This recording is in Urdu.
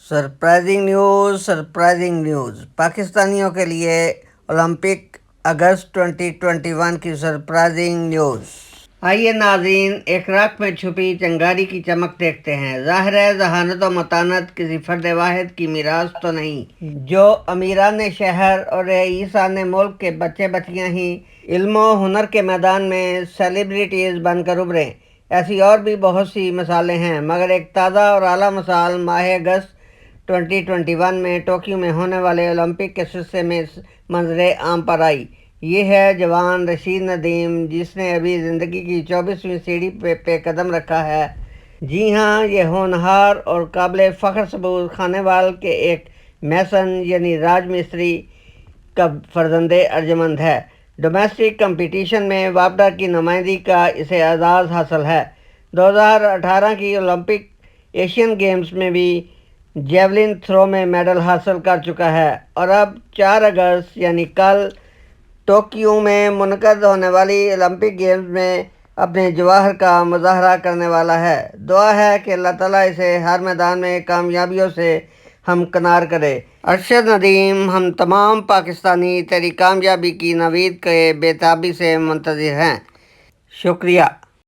سرپرائزنگ نیوز پاکستانیوں کے لیے اولمپک اگست 2021 کی سرپرائزنگ نیوز۔ آئیے ناظرین، ایک راکھ میں چھپی چنگاری کی چمک دیکھتے ہیں۔ ظاہر ہے ذہانت و متانت کسی فرد واحد کی میراث تو نہیں، جو امیران شہر اور رئیسان ملک کے بچے بچیاں ہی علم و ہنر کے میدان میں سیلیبریٹیز بن کر ابھریں۔ ایسی اور بھی بہت سی مثالیں ہیں، مگر ایک تازہ اور اعلیٰ مثال ماہ اگست 2021 میں ٹوکیو میں ہونے والے اولمپک کے سلسلے میں منظر عام پر آئی۔ یہ ہے جوان رشید ندیم، جس نے ابھی زندگی کی 24ویں سیڑھی پہ قدم رکھا ہے۔ جی ہاں، یہ ہونہار اور قابل فخر ثبوت خانے وال کے ایک میسن یعنی راج مستری کا فرزند ارجمند ہے۔ ڈومیسٹک کمپٹیشن میں وابڈا کی نمائندگی کا اسے اعزاز حاصل ہے۔ 2018 کی اولمپک ایشین گیمز میں بھی جیولن تھرو میں میڈل حاصل کر چکا ہے اور اب 4 اگست یعنی کل ٹوکیو میں منعقد ہونے والی اولمپک گیمز میں اپنے جواہر کا مظاہرہ کرنے والا ہے۔ دعا ہے کہ اللہ تعالیٰ اسے ہر میدان میں کامیابیوں سے ہمکنار کرے۔ ارشد ندیم، ہم تمام پاکستانی تیری کامیابی کی نوید کے بے تابی سے منتظر ہیں۔ شکریہ۔